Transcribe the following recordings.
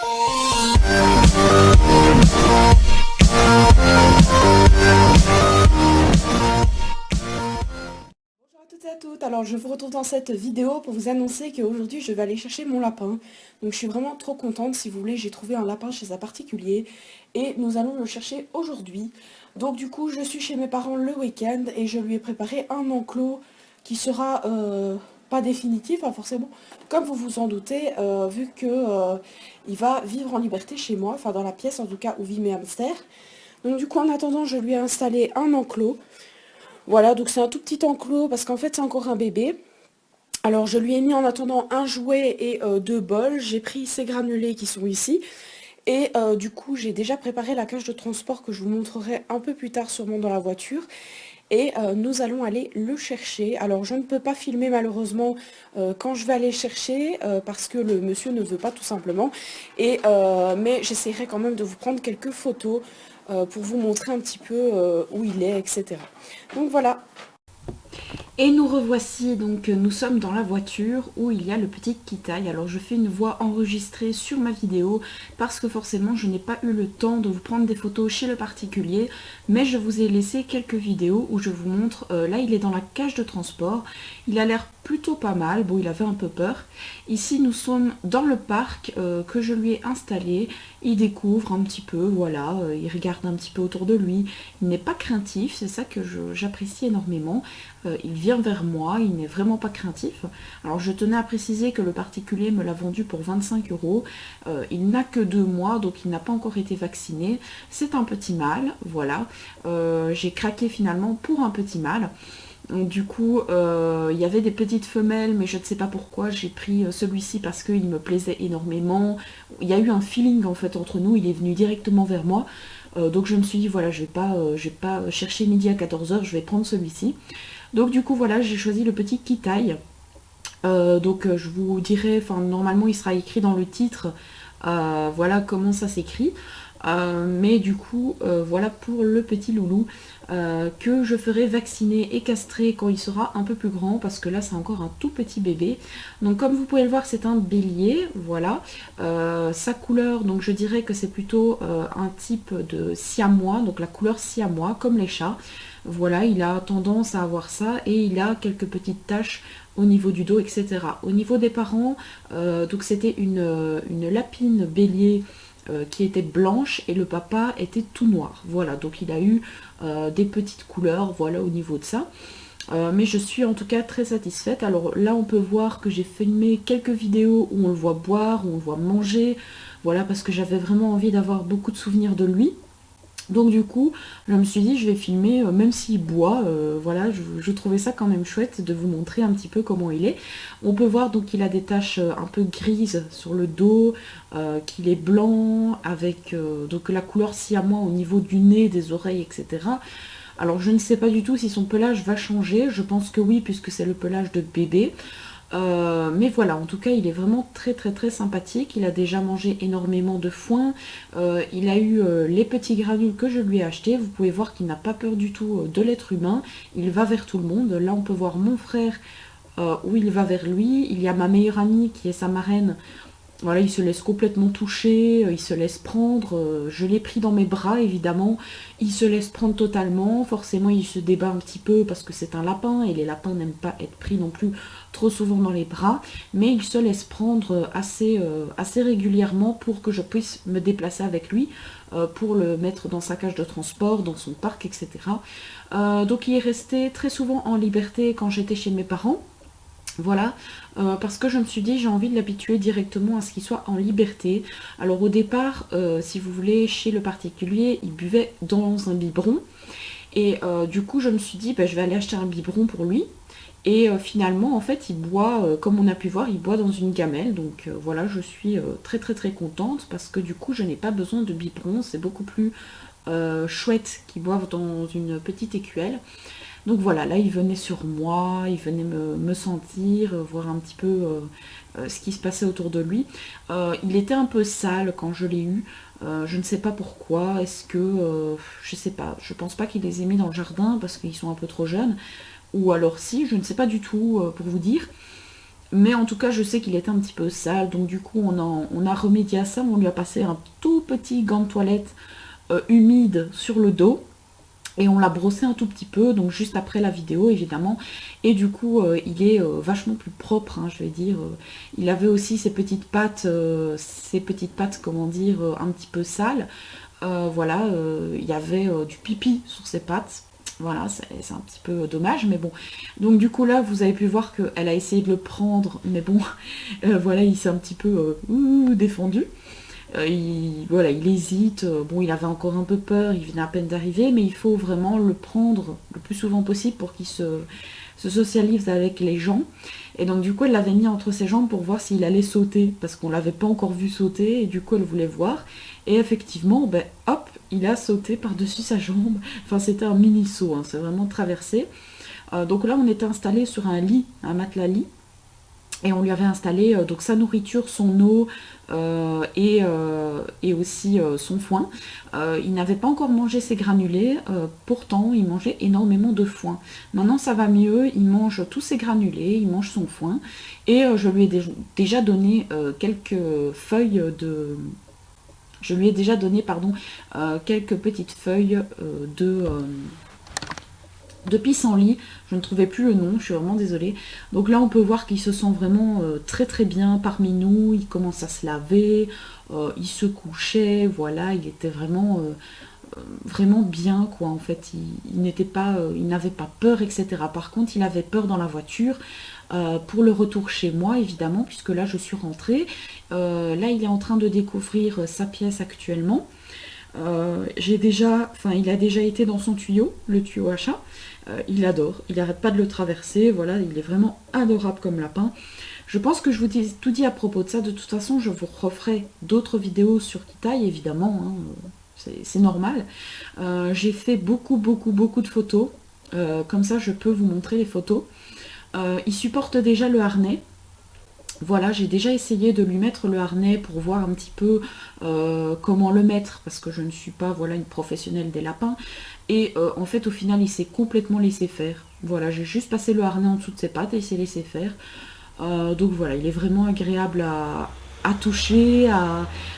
À toutes et à toutes, alors je vous retrouve dans cette vidéo pour vous annoncer qu'aujourd'hui je vais aller chercher mon lapin. Donc je suis vraiment trop contente, si vous voulez, j'ai trouvé un lapin chez un particulier et nous allons le chercher aujourd'hui. Donc du coup je suis chez mes parents le week-end et je lui ai préparé un enclos qui sera pas définitif, hein, forcément, comme vous vous en doutez, vu que il va vivre en liberté chez moi, enfin dans la pièce en tout cas où vivent mes hamsters. Donc du coup en attendant je lui ai installé un enclos. Voilà, donc c'est un tout petit enclos parce qu'en fait c'est encore un bébé. Alors je lui ai mis en attendant un jouet et deux bols. J'ai pris ces granulés qui sont ici. Et du coup j'ai déjà préparé la cage de transport que je vous montrerai un peu plus tard sûrement dans la voiture. Et nous allons aller le chercher. Alors je ne peux pas filmer malheureusement quand je vais aller chercher parce que le monsieur ne veut pas tout simplement. Mais j'essaierai quand même de vous prendre quelques photos pour vous montrer un petit peu où il est, etc. Donc voilà. Et nous revoici, donc nous sommes dans la voiture où il y a le petit Kitaï. Alors je fais une voix enregistrée sur ma vidéo parce que forcément je n'ai pas eu le temps de vous prendre des photos chez le particulier, mais je vous ai laissé quelques vidéos où je vous montre, là il est dans la cage de transport, il a l'air plutôt pas mal, bon il avait un peu peur. Ici nous sommes dans le parc que je lui ai installé, il découvre un petit peu, voilà, il regarde un petit peu autour de lui, il n'est pas craintif, c'est ça que j'apprécie énormément. Il vient vers moi, il n'est vraiment pas craintif. Alors je tenais à préciser que le particulier me l'a vendu pour 25 €. Il n'a que 2 mois, donc il n'a pas encore été vacciné. C'est un petit mâle, voilà. J'ai craqué finalement pour un petit mâle. Donc, du coup, il y avait des petites femelles, mais je ne sais pas pourquoi. J'ai pris celui-ci parce qu'il me plaisait énormément. Il y a eu un feeling en fait entre nous, il est venu directement vers moi. Donc je me suis dit, voilà, je vais pas chercher midi à 14 h, je vais prendre celui-ci. Donc du coup voilà, j'ai choisi le petit Kitaï. Je vous dirai, enfin normalement il sera écrit dans le titre, voilà comment ça s'écrit. Mais du coup, voilà pour le petit loulou que je ferai vacciner et castrer quand il sera un peu plus grand, parce que là c'est encore un tout petit bébé. Donc comme vous pouvez le voir, c'est un bélier, voilà. Sa couleur, donc je dirais que c'est plutôt un type de siamois, donc la couleur siamois, comme les chats. Voilà, il a tendance à avoir ça et il a quelques petites taches au niveau du dos, etc. Au niveau des parents, donc c'était une lapine bélier qui était blanche et le papa était tout noir. Voilà, donc il a eu des petites couleurs, voilà, au niveau de ça. Mais je suis en tout cas très satisfaite. Alors là, on peut voir que j'ai filmé quelques vidéos où on le voit boire, où on le voit manger. Voilà, parce que j'avais vraiment envie d'avoir beaucoup de souvenirs de lui. Donc du coup, je me suis dit, je vais filmer, même s'il boit, voilà, je trouvais ça quand même chouette de vous montrer un petit peu comment il est. On peut voir donc qu'il a des taches un peu grises sur le dos, qu'il est blanc, avec donc la couleur siamois au niveau du nez, des oreilles, etc. Alors je ne sais pas du tout si son pelage va changer, je pense que oui, puisque c'est le pelage de bébé. Mais voilà, en tout cas il est vraiment très très très sympathique. Il a déjà mangé énormément de foin. Il a eu les petits granules que je lui ai achetés. Vous pouvez voir qu'il n'a pas peur du tout de l'être humain. Il va vers tout le monde. Là on peut voir mon frère où il va vers lui. Il y a ma meilleure amie qui est sa marraine. Voilà, il se laisse complètement toucher, il se laisse prendre, je l'ai pris dans mes bras évidemment, il se laisse prendre totalement, forcément il se débat un petit peu parce que c'est un lapin et les lapins n'aiment pas être pris non plus trop souvent dans les bras, mais il se laisse prendre assez régulièrement pour que je puisse me déplacer avec lui, pour le mettre dans sa cage de transport, dans son parc, etc. Donc il est resté très souvent en liberté quand j'étais chez mes parents. Voilà, parce que je me suis dit j'ai envie de l'habituer directement à ce qu'il soit en liberté. Alors au départ, si vous voulez, chez le particulier, il buvait dans un biberon. Et du coup je me suis dit je vais aller acheter un biberon pour lui. Et finalement en fait il boit, comme on a pu voir, il boit dans une gamelle. Donc voilà, je suis très très très contente parce que du coup je n'ai pas besoin de biberon. C'est beaucoup plus chouette qu'il boive dans une petite écuelle. Donc voilà, là il venait sur moi, il venait me sentir, voir un petit peu ce qui se passait autour de lui. Il était un peu sale quand je l'ai eu, je ne sais pas pourquoi, est-ce que, je sais pas, je pense pas qu'il les ait mis dans le jardin parce qu'ils sont un peu trop jeunes, ou alors si, je ne sais pas du tout pour vous dire. Mais en tout cas, je sais qu'il était un petit peu sale, donc du coup, on a remédié à ça. On lui a passé un tout petit gant de toilette humide sur le dos. Et on l'a brossé un tout petit peu, donc juste après la vidéo évidemment. Et du coup, il est vachement plus propre, hein, je vais dire. Il avait aussi ses petites pattes, comment dire, un petit peu sales. Voilà, il y avait du pipi sur ses pattes. Voilà, c'est un petit peu dommage, mais bon. Donc du coup là, vous avez pu voir qu'elle a essayé de le prendre, mais bon, voilà, il s'est un petit peu défendu. Voilà, il hésite. Bon, il avait encore un peu peur, il venait à peine d'arriver, mais il faut vraiment le prendre le plus souvent possible pour qu'il se socialise avec les gens. Et donc, du coup, elle l'avait mis entre ses jambes pour voir s'il allait sauter, parce qu'on l'avait pas encore vu sauter, et du coup, elle voulait voir. Et effectivement, ben, hop, il a sauté par-dessus sa jambe. Enfin, c'était un mini saut, hein, c'est vraiment traversé. Donc là, on était installé sur un lit, un matelas-lit. Et on lui avait installé donc sa nourriture, son eau et aussi son foin. Il n'avait pas encore mangé ses granulés, pourtant il mangeait énormément de foin. Maintenant ça va mieux, il mange tous ses granulés, il mange son foin. Et je lui ai déjà donné quelques feuilles de... Je lui ai déjà donné, pardon, quelques petites feuilles de pissenlit, je ne trouvais plus le nom, je suis vraiment désolée. Donc là on peut voir qu'il se sent vraiment très très bien parmi nous, il commence à se laver, il se couchait, voilà, il était vraiment bien quoi en fait, il n'était pas, il n'avait pas peur etc. Par contre il avait peur dans la voiture pour le retour chez moi évidemment puisque là je suis rentrée. Là il est en train de découvrir sa pièce actuellement. Il a déjà été dans son tuyau, le tuyau à chat. Il adore, il n'arrête pas de le traverser, voilà, il est vraiment adorable comme lapin. Je pense que je vous ai tout dit à propos de ça. De toute façon, je vous referai d'autres vidéos sur Kitaï, évidemment, hein, c'est normal. J'ai fait beaucoup de photos. Comme ça, je peux vous montrer les photos. Il supporte déjà le harnais. Voilà, j'ai déjà essayé de lui mettre le harnais pour voir un petit peu comment le mettre, parce que je ne suis pas voilà, une professionnelle des lapins. Et en fait, au final, il s'est complètement laissé faire. Voilà, j'ai juste passé le harnais en dessous de ses pattes et il s'est laissé faire. Donc voilà, il est vraiment agréable à toucher,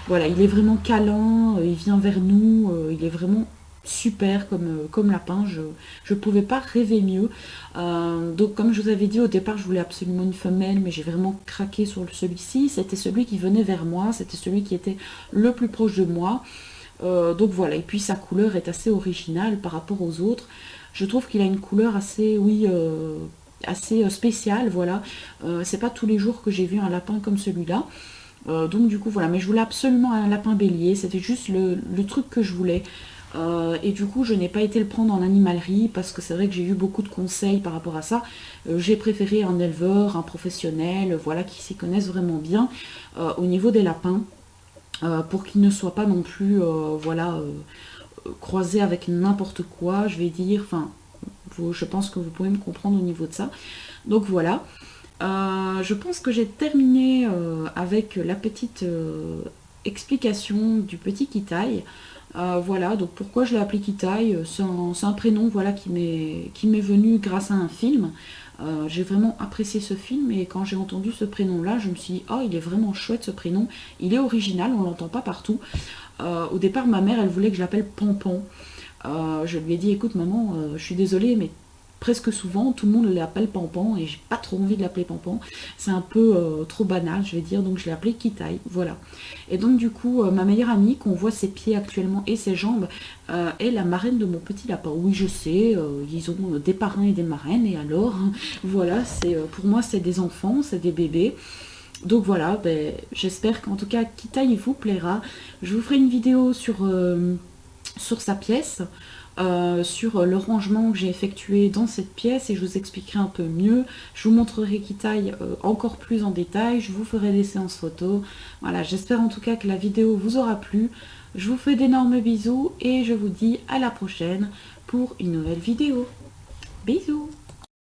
voilà, il est vraiment câlin, il vient vers nous, il est vraiment super comme lapin, je pouvais pas rêver mieux. Donc comme je vous avais dit au départ, je voulais absolument une femelle, mais j'ai vraiment craqué sur celui-ci. C'était celui qui venait vers moi, c'était celui qui était le plus proche de moi. Donc voilà, et puis sa couleur est assez originale par rapport aux autres. Je trouve qu'il a une couleur assez, oui, assez spéciale, voilà. C'est pas tous les jours que j'ai vu un lapin comme celui-là. Donc du coup voilà, mais je voulais absolument un lapin bélier, c'était juste le truc que je voulais. Et du coup je n'ai pas été le prendre en animalerie parce que c'est vrai que j'ai eu beaucoup de conseils par rapport à ça. J'ai préféré un éleveur, un professionnel, voilà, qui s'y connaissent vraiment bien au niveau des lapins. Pour qu'ils ne soient pas non plus voilà, croisés avec n'importe quoi, je vais dire. Enfin, je pense que vous pouvez me comprendre au niveau de ça. Donc voilà. Je pense que j'ai terminé avec la petite explication du petit Kitaï. Voilà, donc pourquoi je l'ai appelé Kitaï, c'est un prénom voilà, qui m'est venu grâce à un film. J'ai vraiment apprécié ce film et quand j'ai entendu ce prénom-là, je me suis dit, oh, il est vraiment chouette ce prénom. Il est original, on l'entend pas partout. Au départ, ma mère, elle voulait que je l'appelle Pompon. Je lui ai dit, écoute maman, je suis désolée, mais presque souvent, tout le monde l'appelle Pampan et j'ai pas trop envie de l'appeler Pampan. C'est un peu trop banal, je vais dire, donc je l'ai appelé Kitaï, voilà. Et donc du coup, ma meilleure amie, qu'on voit ses pieds actuellement et ses jambes, est la marraine de mon petit lapin. Oui, je sais, ils ont des parrains et des marraines, et alors, hein, voilà, pour moi, c'est des enfants, c'est des bébés. Donc voilà, ben, j'espère qu'en tout cas, Kitaï vous plaira. Je vous ferai une vidéo sur sa pièce, sur le rangement que j'ai effectué dans cette pièce et je vous expliquerai un peu mieux. Je vous montrerai Kitaï encore plus en détail, je vous ferai des séances photos. Voilà, j'espère en tout cas que la vidéo vous aura plu. Je vous fais d'énormes bisous et je vous dis à la prochaine pour une nouvelle vidéo. Bisous!